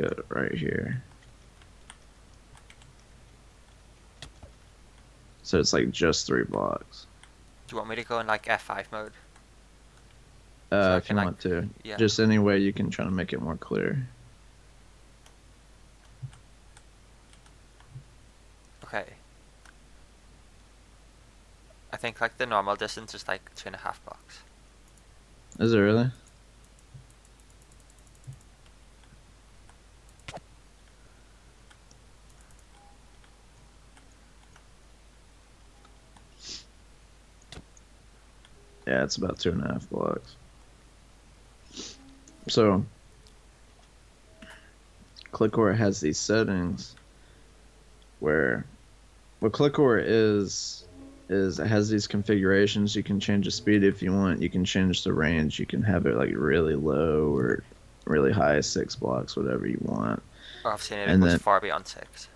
at right here. So it's like just 3 blocks. Do you want me to go in like F5 mode? So I If can you like, want to. yeah, Just any way you can try to make it more clear. okay. I think like the normal distance is like 2.5 blocks. Is it really? Yeah, it's about 2.5 blocks. So Clickor has these settings where what Clickor is it has these configurations. You can change the speed if you want. You can change the range. You can have it like really low or really high, 6 blocks, whatever you want. Or I've seen it, it And goes then far beyond 6.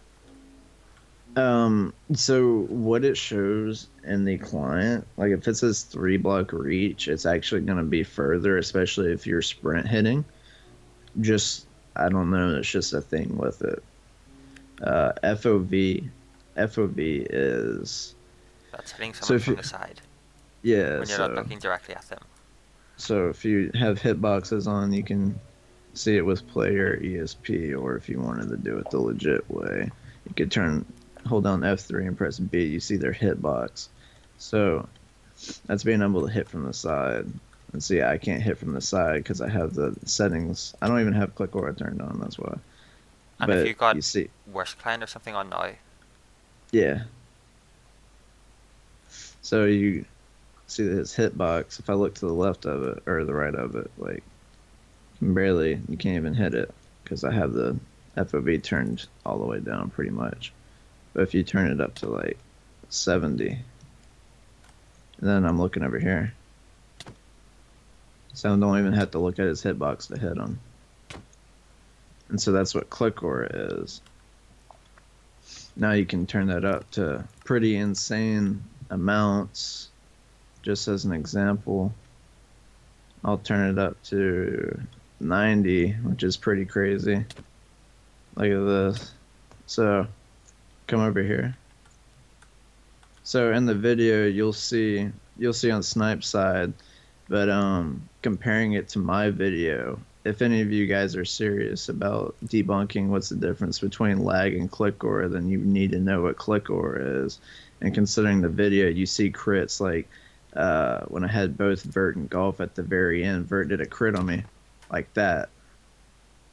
so what it shows in the client, like if it says 3 block reach, it's actually going to be further, especially if you're sprint hitting. Just I don't know, it's just a thing with it. FOV, FOV is That's hitting so someone if from you the side yeah when you're not looking directly at them. so if you have hitboxes on, you can see it with player ESP, or if you wanted to do it the legit way, you could hold down F3 and press B. You see their hitbox. So that's being able to hit from the side. And see, I can't hit from the side because I have the settings. I don't even have click aura turned on. That's why. And if you But got you see, worst client or something on now, yeah. So you see his hitbox. If I look to the left of it or the right of it, like you can't even hit it because I have the FOV turned all the way down pretty much. But if you turn it up to like 70, and then I'm looking over here, so I don't even have to look at his hitbox to hit him. And so that's what click aura is. Now you can turn that up to pretty insane amounts. Just as an example, I'll turn it up to 90, which is pretty crazy. Look at this. So come over here. So in the video, you'll see on Snipe's side, but comparing it to my video, if any of you guys are serious about debunking what's the difference between lag and click aura, then you need to know what click aura is. And considering the video, you see crits like when I had both Vert and Golf at the very end, Vert did a crit on me like that.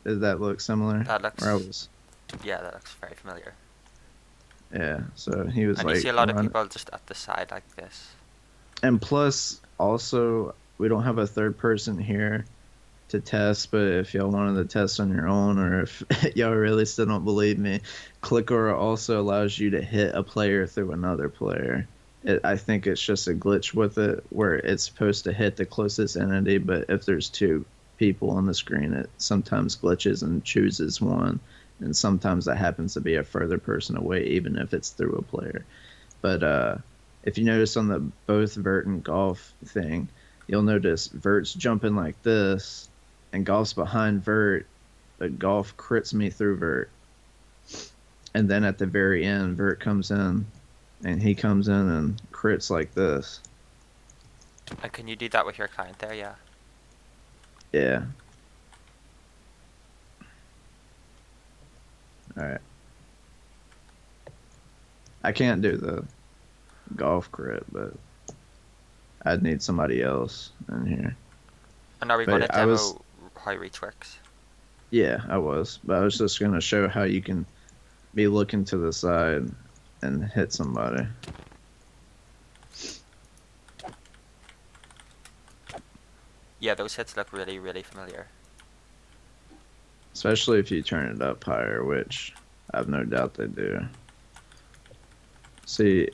Does that look similar? that Where I looks, was, yeah, that looks very familiar. yeah. So he was And you see like a lot of run, people just at the side like this. and plus also we don't have a third person here to test, but if y'all wanted to test on your own, or if y'all really still don't believe me, Clickora also allows you to hit a player through another player. I think it's just a glitch with it where it's supposed to hit the closest entity, but if there's 2 people on the screen, it sometimes glitches and chooses one, and sometimes that happens to be a further person away, even if it's through a player. But if you notice on the both Vert and Golf thing, you'll notice Vert's jumping like this, and Golf's behind Vert, but Golf crits me through Vert. And then at the very end, Vert comes in, and he comes in and crits like this. And can you do that with your client there? Yeah. Yeah. All right. I can't do the Golf crit, but I'd need somebody else in here. And are we going to But I was, demo how reach works? yeah, I was. But I was just going to show how you can be looking to the side and hit somebody. Yeah, those hits look really, really familiar. Especially if you turn it up higher, which I've no doubt they do. See,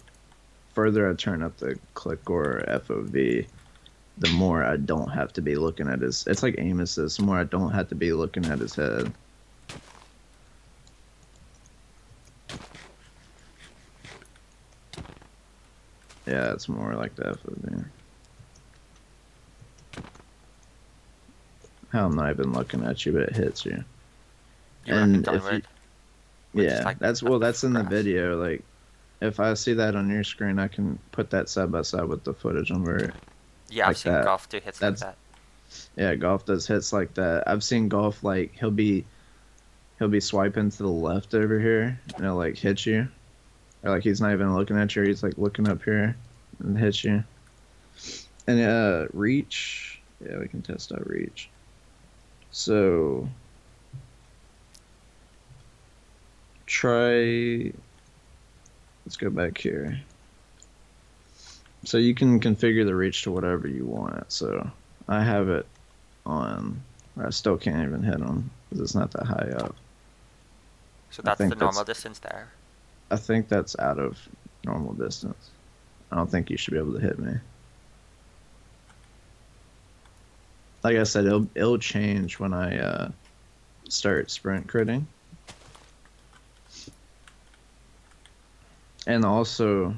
further I turn up the click or FOV, the more I don't have to be looking at his. It's like aim assist. The more I don't have to be looking at his head. Yeah, it's more like the FOV. How I'm not even looking at you, but it hits you. You were looking And if you, downward, which is yeah, like that's in the grass. video. Like, if I see that on your screen, I can put that side by side with the footage on where Yeah, I've like seen that. golf do hits like That's that. yeah, golf does hits like that. I've seen golf like he'll be swiping to the left over here and it'll like hit you. Or like he's not even looking at you, he's like looking up here and hits you. And reach. Yeah, we can test out reach. So try let's go back here. So you can configure the reach to whatever you want. So I have it on where I still can't even hit them because it's not that high up. So I that's the think normal that's distance there. I think that's out of normal distance. I don't think you should be able to hit me. Like I said, it'll change when I start sprint critting. And also,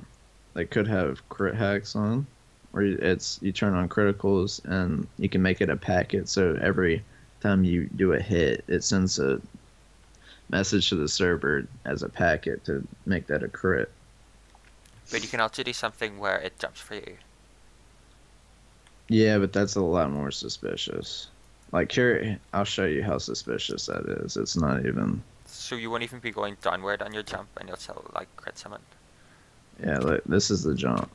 they could have crit hacks on, where you turn on criticals and you can make it a packet. So every time you do a hit, it sends a message to the server as a packet to make that a crit. But you can also do something where it jumps for you. Yeah, but that's a lot more suspicious. Like here, I'll show you how suspicious that is. It's not even. So you won't even be going downward on your jump and you'll still like crit someone. Yeah, look, this is the jump.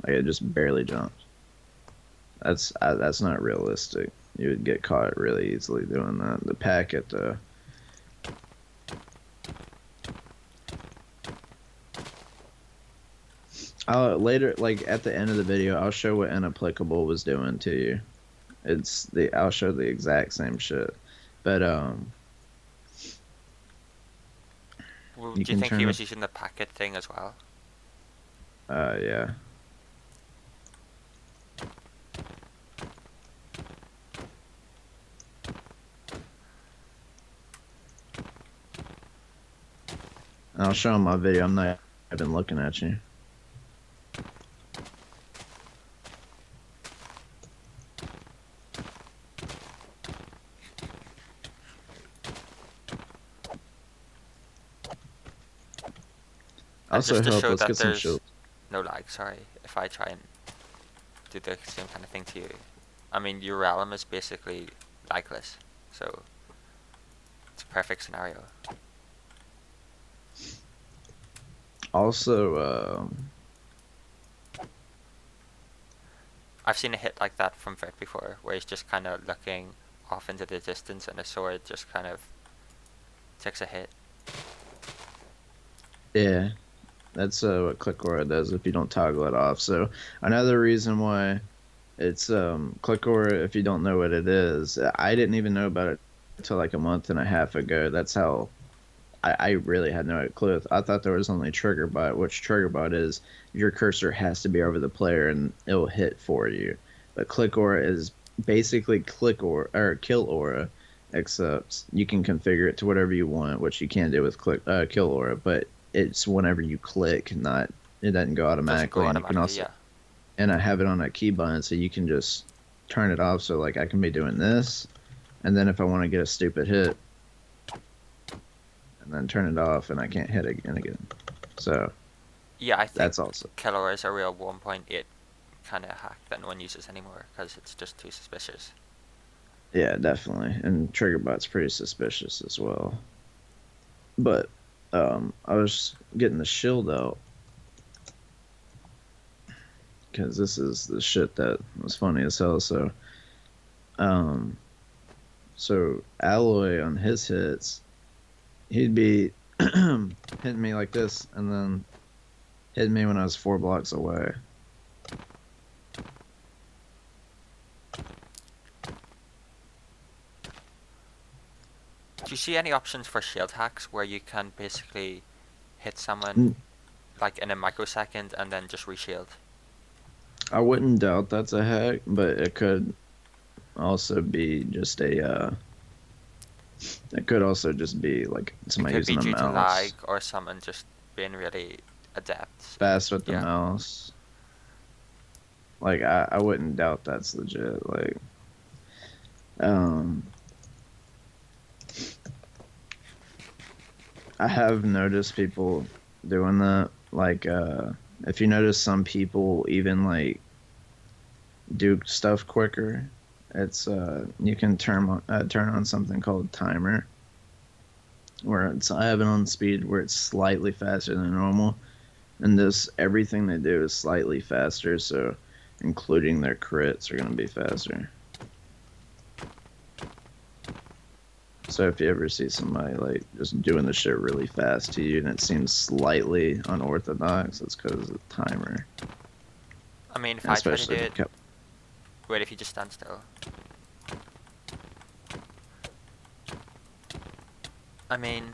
Like it just barely jumped. That's not realistic. You would get caught really easily doing that. The packet, though. I'll later, like at the end of the video, I'll show what inapplicable was doing to you. I'll show the exact same shit, but Well, you do you can think he turn was using the packet thing as well? yeah. I'll show him my video. I'm not even looking at you. And Also just to help. show Let's that get some there's shield. no lag, sorry, if I try and do the same kind of thing to you. I mean, your realm is basically lagless, so it's a perfect scenario. Also, I've seen a hit like that from Vic before, where he's just kind of looking off into the distance and a sword just kind of takes a hit. yeah, that's what click aura does if you don't toggle it off. So another reason why it's click aura, if you don't know what it is, I didn't even know about it until like a month and a half ago. That's how I really had no clue. I thought there was only trigger bot, which trigger bot is your cursor has to be over the player and it'll hit for you. But click aura is basically click aura or kill aura, except you can configure it to whatever you want, which you can do with kill aura. But it's whenever you click, not it doesn't go It doesn't go automatically. And you can automatically, also yeah. and I have it on a key button, so you can just turn it off. So like I can be doing this, and then if I want to get a stupid hit, and then turn it off, and I can't hit again. So Yeah, I think that's also kill aura is a real 1.8 kind of hack that no one uses anymore because it's just too suspicious. yeah, definitely. And trigger bot's pretty suspicious as well. But I was getting the shield out because this is the shit that was funny as hell. So so Alloy on his hits, he'd be hitting me like this and then hitting me when I was 4 blocks away. Do you see any options for shield hacks where you can basically hit someone Mm. like in a microsecond and then just reshield? I wouldn't doubt that's a hack, but it could also be just a it could also just be like It somebody could be using a due to mouse lag or someone just being really adept. fast with the Yeah. mouse. Like I wouldn't doubt that's legit. Like Um, I have noticed people doing that. Like, if you notice some people even like do stuff quicker, it's you can turn on something called timer, where it's I have it on speed where it's slightly faster than normal, and this everything they do is slightly faster, so including their crits are gonna be faster. So if you ever see somebody like just doing the shit really fast to you and it seems slightly unorthodox, it's because of the timer. I mean, if And I try to do especially if you it, kept wait, if you just stand still. I mean,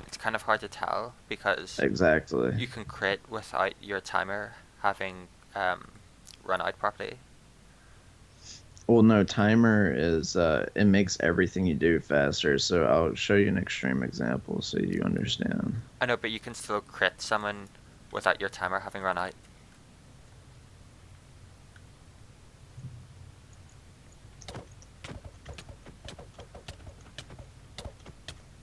it's kind of hard to tell because exactly. you can crit without your timer having run out properly. Well, no, timer is it makes everything you do faster. So I'll show you an extreme example so you understand. I know, but you can still crit someone without your timer having run out.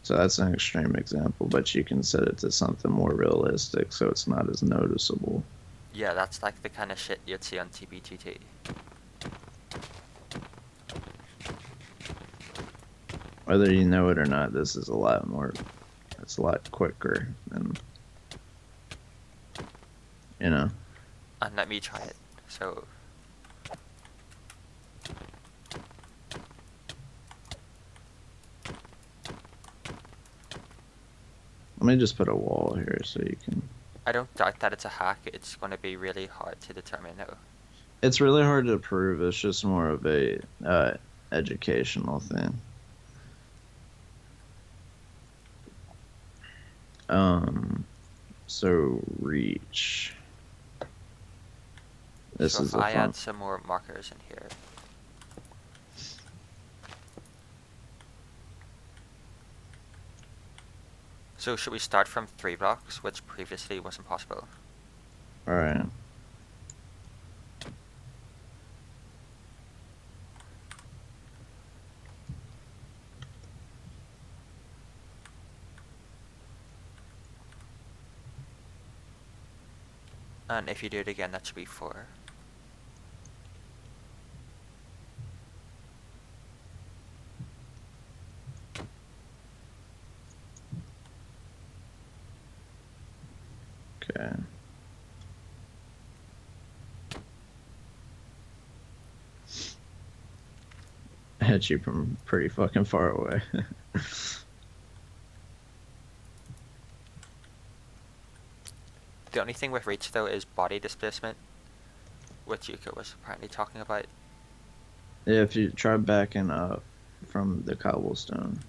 So that's an extreme example, but you can set it to something more realistic so it's not as noticeable. Yeah, that's like the kind of shit you'd see on TBTT. Whether you know it or not, this is a lot more. It's a lot quicker than you know. And let me try it. So, Let me just put a wall here so you can. I don't doubt that it's a hack. It's going to be really hard to determine though. It's really hard to prove. It's just more of a educational thing. So reach. This So is if a I fun. add some more markers in here. So should we start from 3 blocks, which previously wasn't possible? All right. And if you do it again, that should be 4. Okay. I hit you from pretty fucking far away. The only thing with reach though is body displacement, which Yuka was apparently talking about. Yeah, if you try backing up from the cobblestone.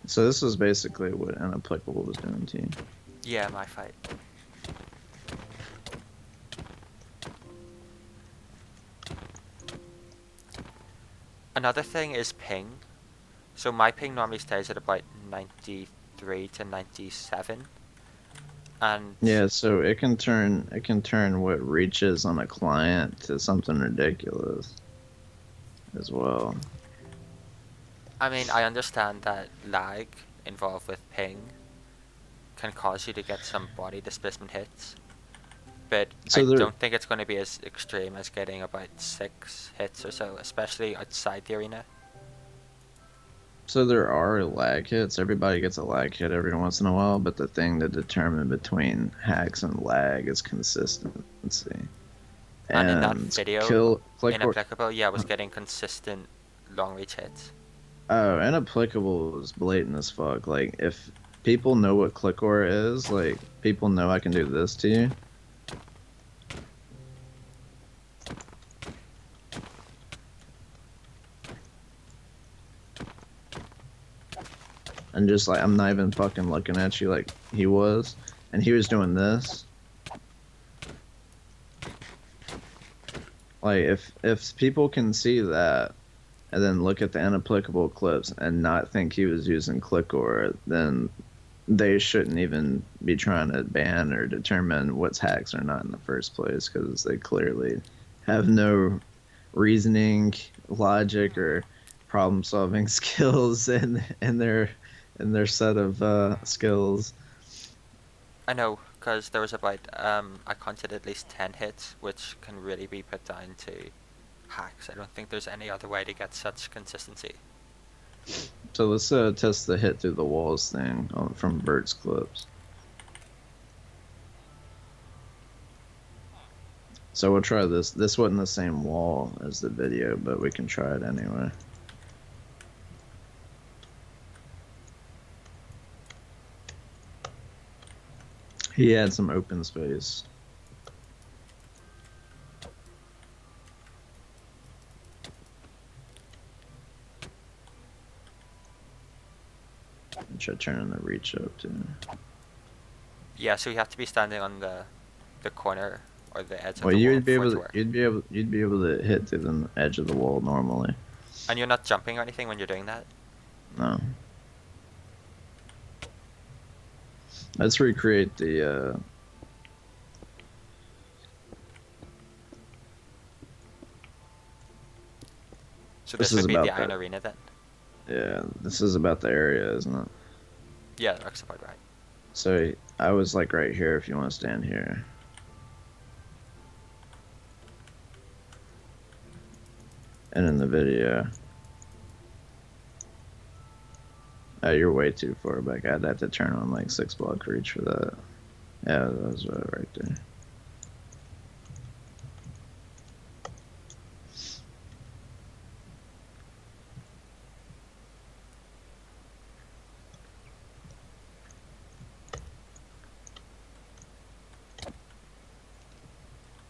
So this is basically what Unapplicable was doing to you. Yeah, my fight. Another thing is ping. So my ping normally stays at about 93 to 97. And Yeah, so it can turn what reaches on a client to something ridiculous as well. I mean, I understand that lag involved with ping can cause you to get some body displacement hits, but I So there don't think it's going to be as extreme as getting about 6 hits or so, especially outside the arena. so there are lag hits. Everybody gets a lag hit every once in a while, but the thing to determine between hacks and lag is consistency. And in that And video, click or Inapplicable, yeah, was getting consistent long reach hits. oh, Inapplicable is blatant as fuck. Like if people know what click or is, like people know I can do this to you. and just like I'm not even fucking looking at you like he was, and he was doing this. Like if people can see that and then look at the inapplicable clips and not think he was using Clickor, then they shouldn't even be trying to ban or determine what's hacks or not in the first place, because they clearly have no reasoning, logic, or problem solving skills in their set of skills. I know, because there was about I counted at least 10 hits, which can really be put down to hacks. I don't think there's any other way to get such consistency. So let's test the hit through the walls thing from Bert's clips. So we'll try this. This wasn't the same wall as the video, but we can try it anyway. He had some open space. I should turn the reach up too. Yeah, so you have to be standing on the corner or the edge of Well, the wall you'd be for it able to to, work. you'd be able to hit through the edge of the wall normally. And you're not jumping or anything when you're doing that? No. Let's recreate the So This this is would be the about Iron that. Arena then? yeah, this is about the area, isn't it? Yeah, that's about right. So I was like right here if you want to stand here. And in the video. Oh, you're way too far back. I'd have to turn on like 6 block reach for that. Yeah, that was right there.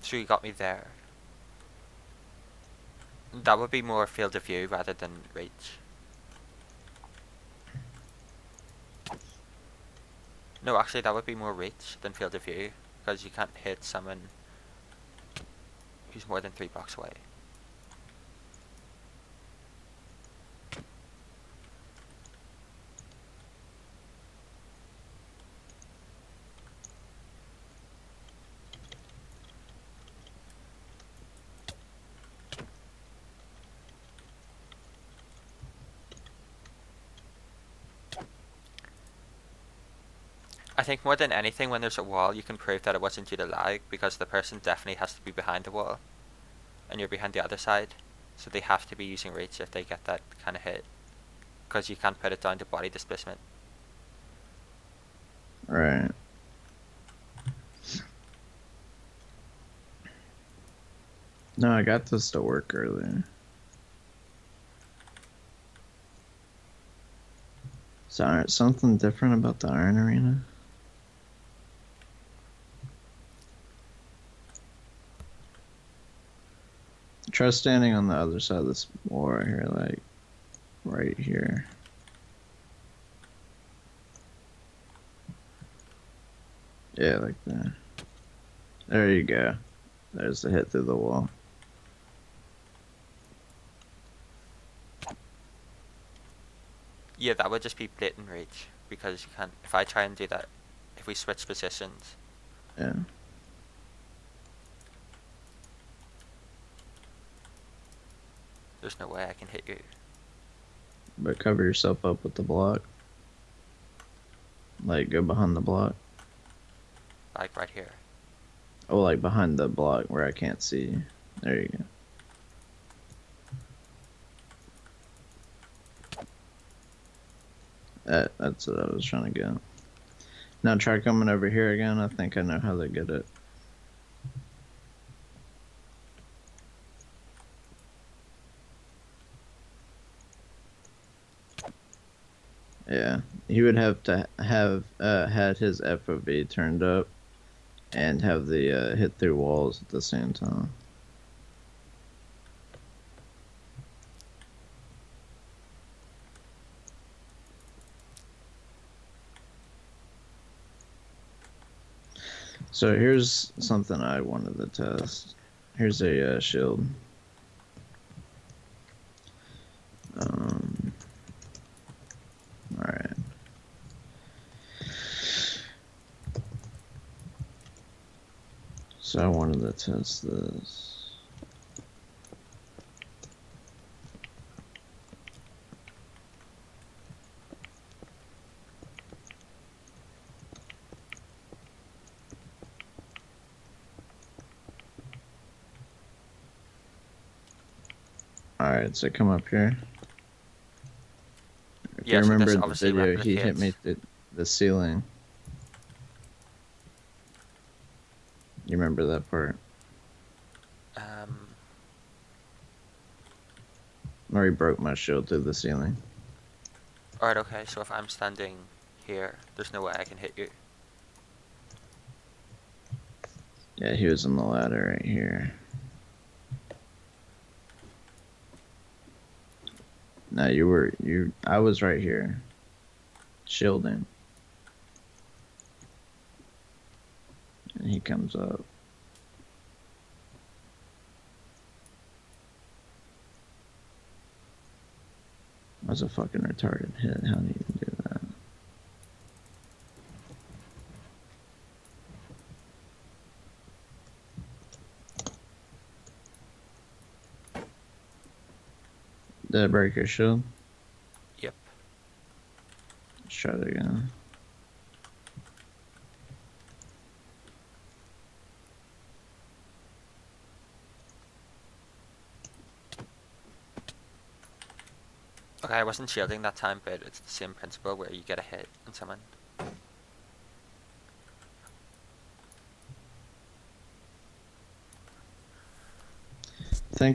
So you got me there. That would be more field of view rather than reach. No, actually that would be more reach than field of view, because you can't hit someone who's more than 3 blocks away. I think more than anything, when there's a wall, you can prove that it wasn't due to lag, because the person definitely has to be behind the wall, and you're behind the other side, so they have to be using reach if they get that kind of hit, because you can't put it down to body displacement. Right. No, I got this to work earlier. So something different about the Iron Arena? Try standing on the other side of this wall right here, like right here. Yeah, like that. There you go. There's the hit through the wall. Yeah, that would just be blatant reach, because you can't. If I try and do that, if we switch positions, Yeah. there's no way I can hit you. But cover yourself up with the block. Like, go behind the block. Like right here. Oh, like behind the block where I can't see. There you go. That's what I was trying to get. Now try coming over here again. I think I know how to get it. Yeah, he would have to have had his FOV turned up and have the hit through walls at the same time. So here's something I wanted to test. Here's a shield. Um, all right. So I wanted to test this. All right, so come up here. If you Yeah, so remember this in the obviously video, he hit replicates. me through the ceiling. You remember that part? Um, Or he broke my shield through the ceiling. Alright, okay, so if I'm standing here, there's no way I can hit you. Yeah, he was on the ladder right here. No, I was right here. Shielding. And he comes up. That's a fucking retarded hit. How do you do that? Did I break your shield? Yep. Let's try it again. Okay, I wasn't shielding that time, but it's the same principle where you get a hit on someone. I'm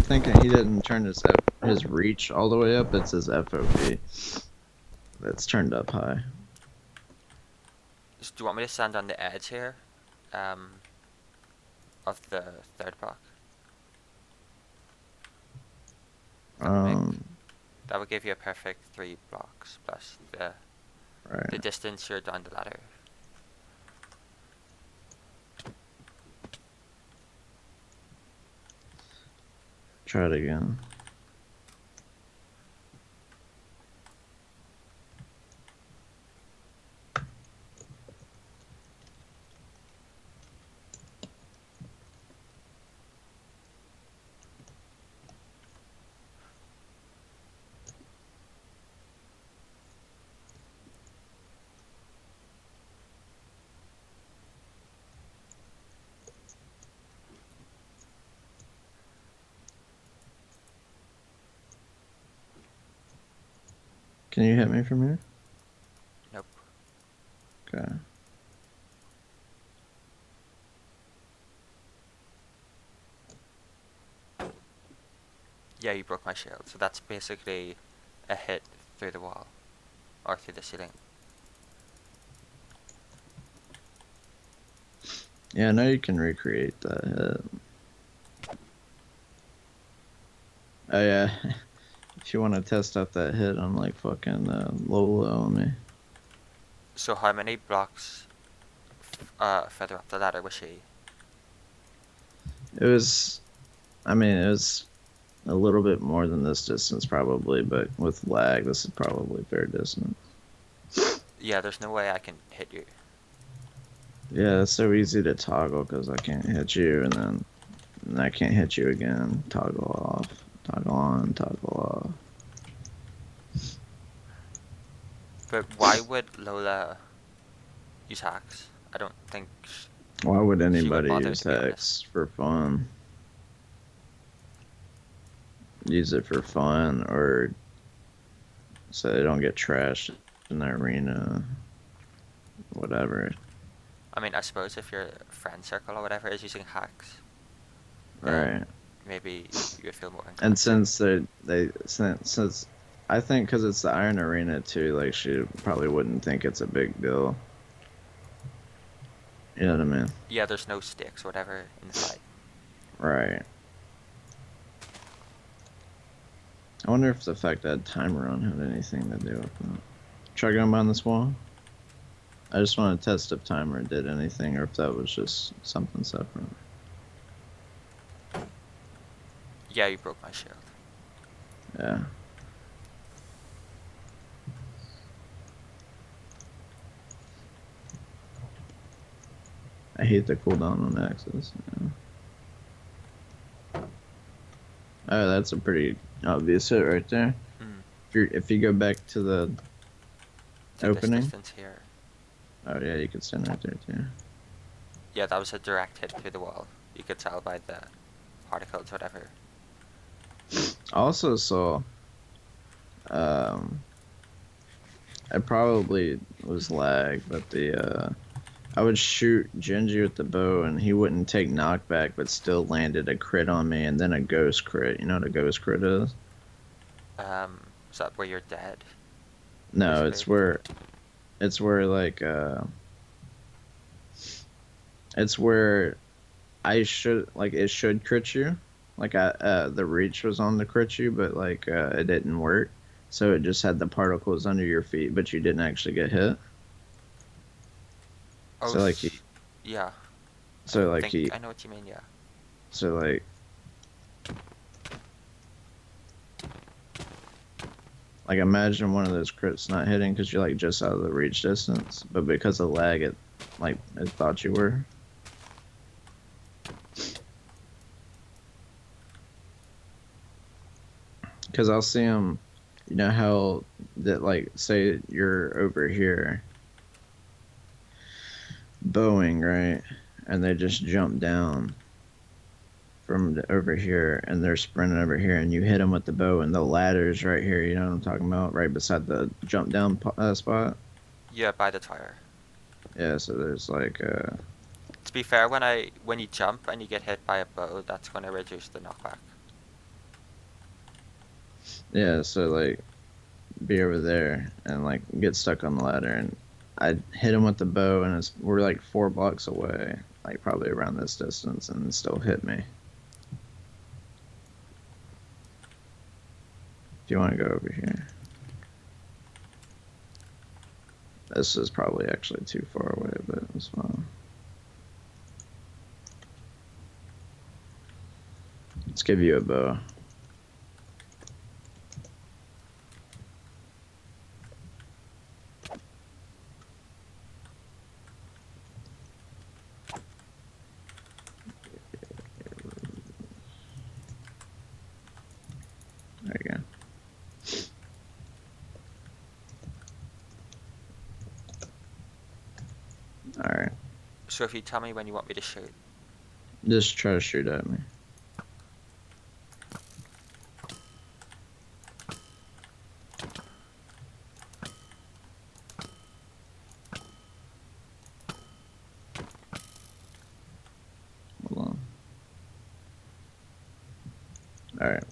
thinking he didn't turn his reach all the way up. It's his FOV that's turned up high. Do you want me to stand on the edge here? Of the third block? Um, That would give you a perfect 3 blocks plus the right. distance you're down the ladder. Try it again. Can you hit me from here? Nope. Okay. Yeah, you broke my shield, so that's basically a hit through the wall. Or through the ceiling. Yeah, I know you can recreate that hit. Oh yeah. If you want to test out that hit on like fucking Lola on me. So how many blocks further up the ladder was she? It was, I mean, it was a little bit more than this distance probably, but with lag, this is probably fair distance. Yeah, there's no way I can hit you. Yeah, it's so easy to toggle because I can't hit you and then I can't hit you again. Toggle off, toggle on, toggle off. But why would Lola use hacks? I don't think Why would she would anybody bother, use to be honest. hex for fun? Use it for fun or so they don't get trashed in the arena. Whatever. I mean, I suppose if your friend circle or whatever is using hacks, then Right. maybe you would feel more inclined And to. since since I think because it's the Iron Arena too, like she probably wouldn't think it's a big deal. You know what I mean? Yeah, there's no stakes or whatever in the fight. Right. I wonder if the fact that timer on had anything to do with that. Try going behind this wall. I just want to test if timer did anything or if that was just something separate. Yeah, you broke my shield. Yeah. I hate the cooldown on axes. Yeah. Oh, that's a pretty obvious hit right there. Mm. If you go back to the To this opening. distance here. Oh yeah, you could stand right there too. Yeah, that was a direct hit through the wall. You could tell by the particles, whatever. I also saw. Um, it probably was lag, but I would shoot Genji with the bow and he wouldn't take knockback, but still landed a crit on me and then a ghost crit. You know what a ghost crit is? Is that where you're dead? No, Basically. it's where like it's where I should like it should crit you. Like the reach was on the crit you, but like it didn't work. So it just had the particles under your feet, but you didn't actually get hit. Oh, So like he, yeah. I so like think he, I know what you mean, yeah. so like imagine one of those crits not hitting because you're like just out of the reach distance, but because of lag, it thought you were. Because I'll see them, you know how that like say you're over here, bowing right, and they just jump down from over here and they're sprinting over here and you hit them with the bow and the ladder's right here. You know what I'm talking about? Right beside the jump down spot. Yeah, by the tire. Yeah. So there's like To be fair, when you jump and you get hit by a bow, that's going to reduce the knockback. yeah. So like be over there and like get stuck on the ladder and I hit him with the bow and we're like 4 blocks away, like probably around this distance, and it still hit me. If you want to go over here. This is probably actually too far away, but it's fine. Let's give you a bow. There you go. Alright. So if you tell me when you want me to shoot. Just try to shoot at me. Hold on. Alright.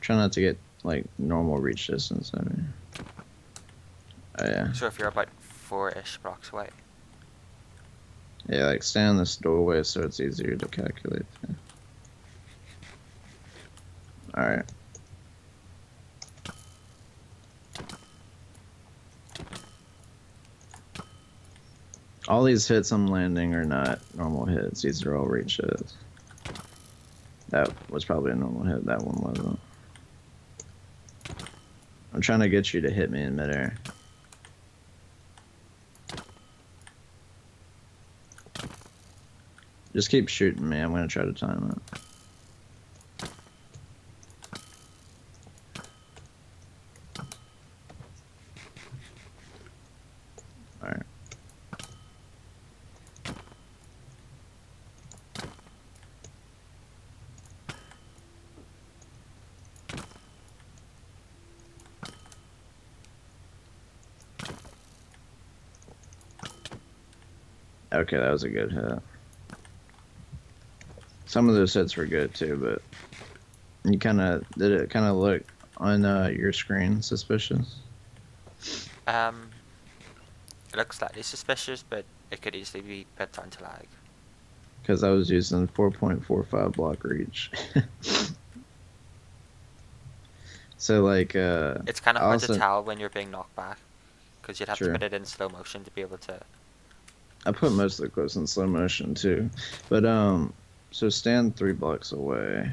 Try not to get like normal reach distance. I mean. Oh yeah. So if you're about 4-ish blocks away. Yeah, like stay in this doorway so it's easier to calculate. Too. Alright. All these hits I'm landing are not normal hits. These are all reach hits. That was probably a normal hit. That one wasn't. I'm trying to get you to hit me in midair. Just keep shooting me. I'm going to try to time it. Alright. Okay, that was a good hit. Some of those hits were good too, but you did it kind of look on your screen suspicious? It looks slightly suspicious, but it could easily be put down to lag. Because I was using 4.45 block reach. So like It's kind of hard to also tell when you're being knocked back, because you'd have to true. put it in slow motion to be able to. I put most of the clips in slow motion too. But so stand 3 blocks away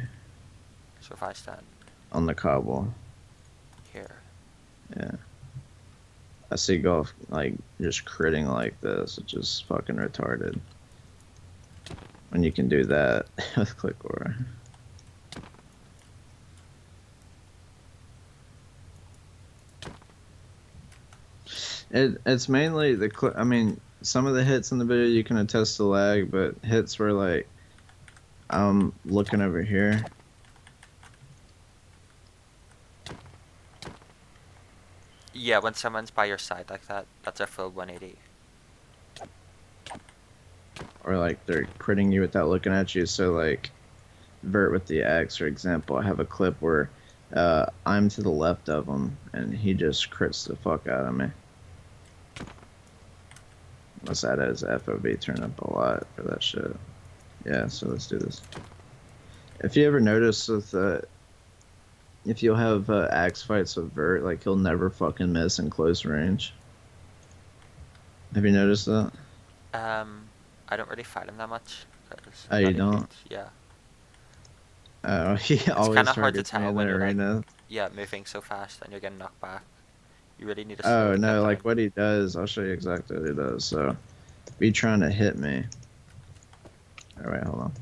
So if I stand on the cobble. here, Yeah. I see golf like just critting like this, which is fucking retarded. When you can do that with click aura. It's mainly I mean, some of the hits in the video you can attest to lag, but hits where like I'm looking over here. yeah, when someone's by your side like that, that's a full 180. Or like they're critting you without looking at you. So like Vert with the axe, for example, I have a clip where I'm to the left of him and he just crits the fuck out of me. Unless that has FOV turn up a lot for that shit. Yeah, so let's do this. If you ever notice with if you'll have axe fights with Vert, like he'll never fucking miss in close range. Have you noticed that? I don't really fight him that much. 'Cause Oh, I'm you not even, don't? yeah. Oh, he It's kind always of hard to targets me tell in the when you're like, arena. yeah, moving so fast and you're getting knocked back. You really need to slow Oh, the clip no, down. like what he does, I'll show you exactly what he does. So, be trying to hit me. Alright, hold on.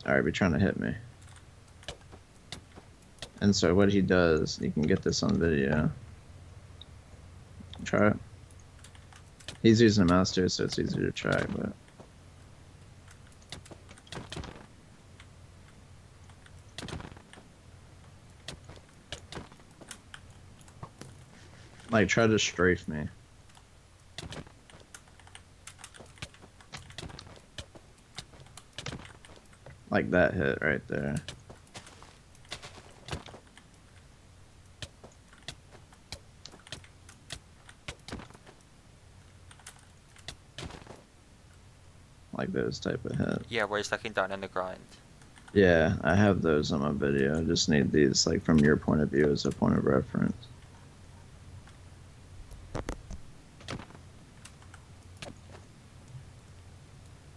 Alright, be trying to hit me. And so what he does, you can get this on video. Try it. He's using a mouse too, so it's easier to track, but... Like, try to strafe me. Like that hit right there. Like those type of hits. Yeah, where he's looking down in the ground. Yeah, I have those on my video. I just need these, like, from your point of view as a point of reference.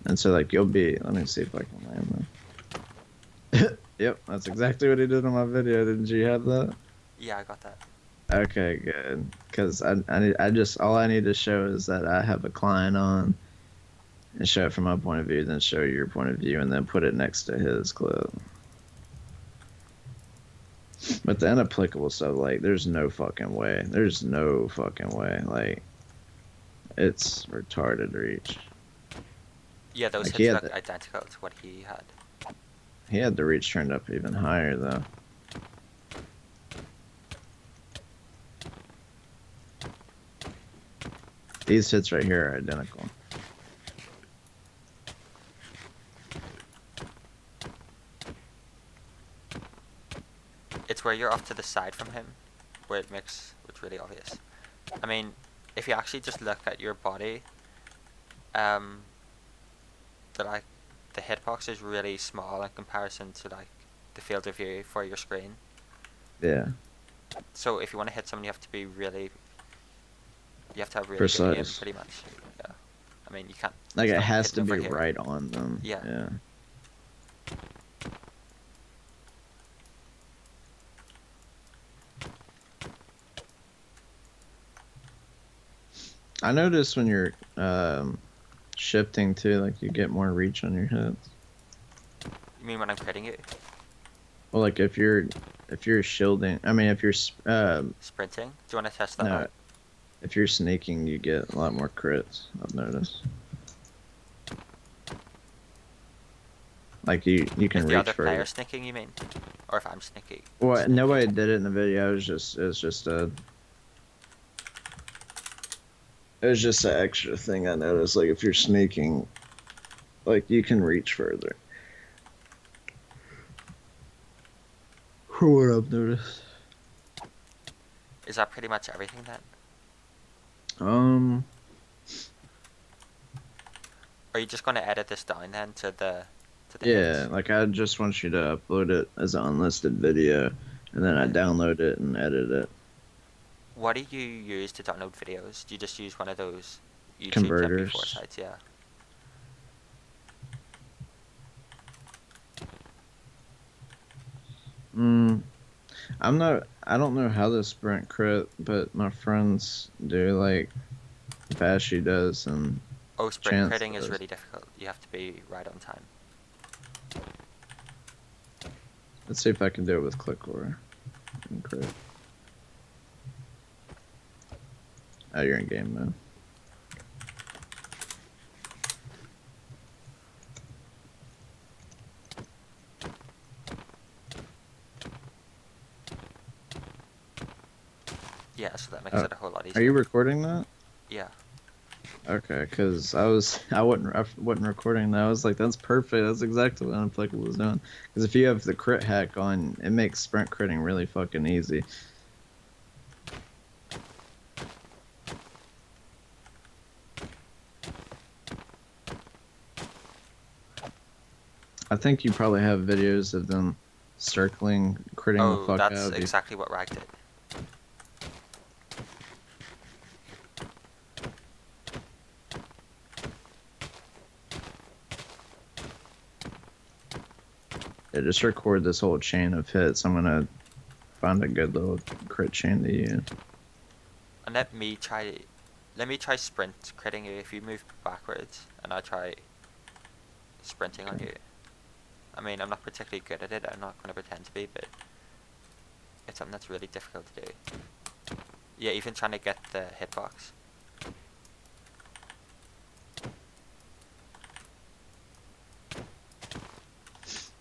And so, like, you'll be... Let me see if I can land them. Yep, that's exactly what he did on my video. Didn't you have that? Yeah, I got that. Okay, good. Because I just... All I need to show is that I have a client on and show it from my point of view, then show your point of view, and then put it next to his clip. But the inapplicable stuff, like, there's no fucking way. There's no fucking way. Like, it's retarded reach. Yeah, those Like, he hits had look the, identical to what he had. he had the reach turned up even higher, though. These hits right here are identical. It's where you're off to the side from him, where it's really obvious. I mean, if you actually just look at your body, um, the like, the hitbox is really small in comparison to like the field of view for your screen. Yeah. So if you want to hit someone, you have to have really good aim, Precise. pretty much. Yeah. I mean, you can't. Like, It's it not has hidden to over be here. right on them. Yeah. Yeah. I notice when you're shifting too, like you get more reach on your hits. You mean when I'm critting you? Well, like if you're shielding, I mean if you're Sprinting? Do you want to test that no, out? if you're sneaking, you get a lot more crits. I've noticed. Like you can If the reach other further. player sneaking, you mean? Or if I'm sneaking? Well, nobody did it in the video. It was just an extra thing I noticed. Like if you're sneaking, like you can reach further. For what I've noticed. Is that pretty much everything then? Um. Are you just going to edit this down then to the Yeah, hits? like I just want you to upload it as an unlisted video, and then I Uh, download it and edit it. What do you use to download videos? Do you just use one of those YouTube's MP4 Converters. sites? Yeah. Mm, I'm not. I don't know how to sprint crit, but my friends do. Like Bashy does and Oh, sprint Chance critting is does. really difficult. You have to be right on time. Let's see if I can do it with Clickor and crit. Oh, you're in game mode. Yeah, so that makes Oh, it a whole lot are you easier. recording that? Yeah. Okay, because I wasn't recording that. I was like, that's perfect. That's exactly what Unpluggable was doing. Because if you have the crit hack on, it makes sprint critting really fucking easy. I think you probably have videos of them circling, critting the Oh, fuck that's out of you. exactly what Rag did. Yeah, just record this whole chain of hits. I'm gonna find a good little crit chain to use. And let me try sprint critting you if you move backwards, and I try sprinting on Okay. you. I mean, I'm not particularly good at it. I'm not going to pretend to be, but it's something that's really difficult to do. Yeah, even trying to get the hitbox.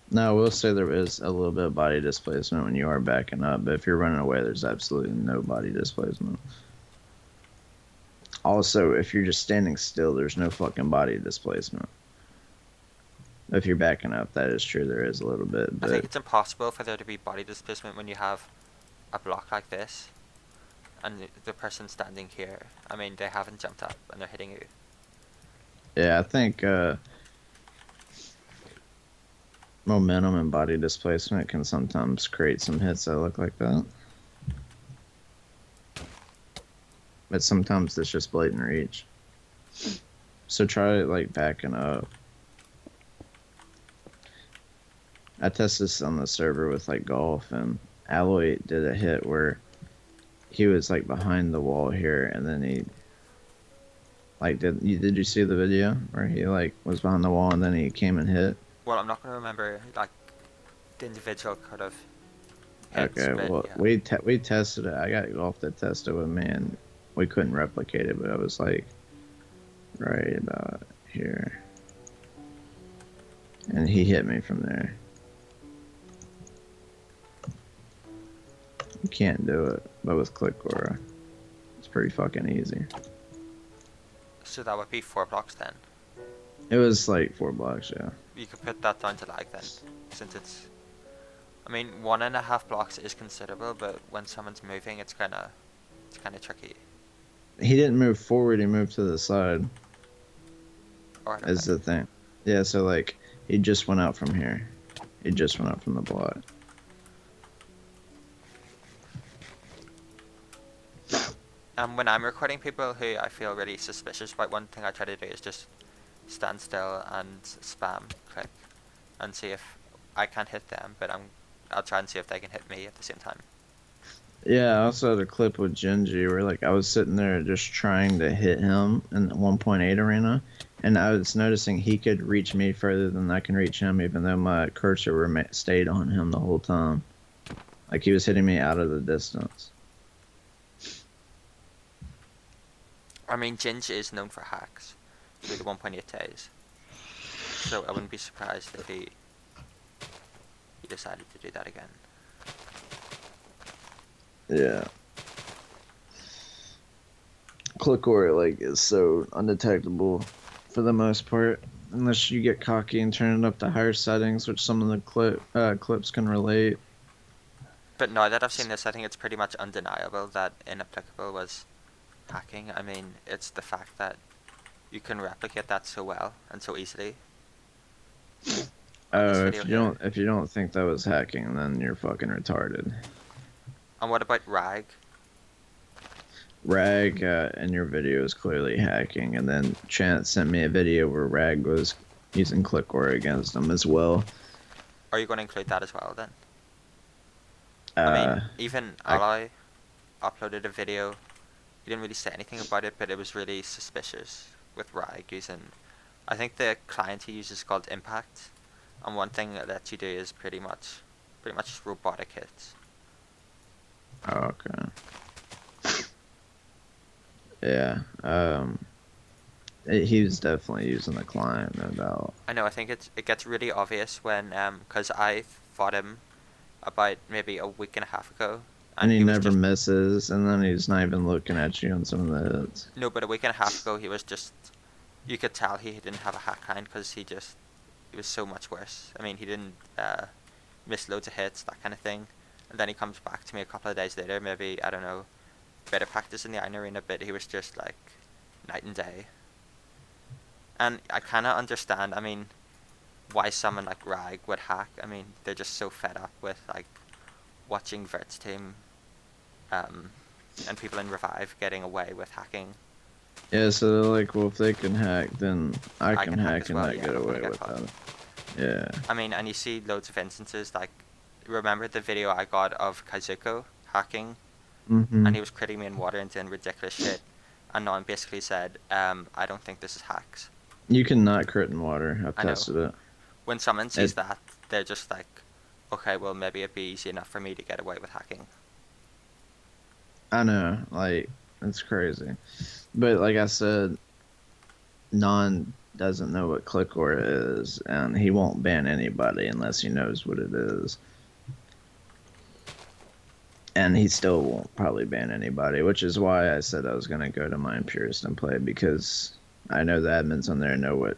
Now, I will say there is a little bit of body displacement when you are backing up, but if you're running away, there's absolutely no body displacement. Also, if you're just standing still, there's no fucking body displacement. If you're backing up, that is true. There is a little bit, I think but it's impossible for there to be body displacement when you have a block like this, and the person standing here. I mean, they haven't jumped up and they're hitting you. yeah, I think momentum and body displacement can sometimes create some hits that look like that. But sometimes it's just blatant reach. So try like backing up. I tested this on the server with like golf, and Alloy did a hit where he was like behind the wall here, and then he like did you see the video where he like was behind the wall and then he came and hit? Well, I'm not going to remember like the individual kind of hits, Okay, but well yeah. we tested it. I got golf to test it with me, and we couldn't replicate it, but I was like right about here, and he hit me from there. You can't do it, but with Clickora, it's pretty fucking easy. So that would be 4 blocks then. It was like 4 blocks, yeah. You could put that down to lag then, since it's. I mean, 1.5 blocks is considerable, but when someone's moving, it's kind of tricky. He didn't move forward, he moved to the side, Alright, is okay. the thing. Yeah, so like, he just went out from here. He just went out from the block. When I'm recording people who I feel really suspicious about, one thing I try to do is just stand still and spam click and see if I can't hit them, but I'll try and see if they can hit me at the same time. Yeah, I also had a clip with Genji where like I was sitting there just trying to hit him in the 1.8 arena, and I was noticing he could reach me further than I can reach him, even though my cursor stayed on him the whole time. Like he was hitting me out of the distance. I mean, Ginge is known for hacks through the 1.8 days, so I wouldn't be surprised if he decided to do that again. Yeah. Clickor like is so undetectable for the most part, unless you get cocky and turn it up to higher settings, which some of the clips can relate. But now that I've seen this, I think it's pretty much undeniable that Inapplicable was hacking. I mean, it's the fact that you can replicate that so well and so easily. on this Oh, video if you here. don't think that was hacking, then you're fucking retarded. And what about Rag? Rag in your video is clearly hacking, and then Chance sent me a video where Rag was using ClickOR against him as well. Are you going to include that as well then? I mean, Uh, even I Ally uploaded a video. He didn't really say anything about it, but it was really suspicious with Rag using. I think the client he uses is called Impact, and one thing that lets you do is pretty much just robotic hits. oh, okay. Yeah. He was definitely using the client, no doubt. I know. I think it gets really obvious when because I fought him about maybe a week and a half ago, And and he he was never just misses, and then he's not even looking at you on some of the hits. no, but a week and a half ago he was just. You could tell he didn't have a hack hand because he was so much worse. I mean, he didn't miss loads of hits, that kind of thing. And then he comes back to me a couple of days later, maybe, I don't know, better practice in the Iron Arena, but he was just like night and day. And I kind of understand, I mean, why someone like Rag would hack. I mean, they're just so fed up with like watching Vert's team um, and people in Revive getting away with hacking. Yeah, so they're like, well, if they can hack, then I can hack as and well, not yeah, get I'm gonna away get with caught. that. Yeah. I mean, and you see loads of instances like, remember the video I got of Kazuko hacking, Mm-hmm. and he was critting me in water and doing ridiculous shit, and Nolan basically said, I don't think this is hacks. You can not crit in water. I've I know. tested it. When someone It sees that, they're just like, okay, well maybe it'd be easy enough for me to get away with hacking. I know, like, it's crazy. But like I said, Non doesn't know what ClickOR is, and he won't ban anybody unless he knows what it is. And he still won't probably ban anybody, which is why I said I was going to go to Mind Purist and play, because I know the admins on there know what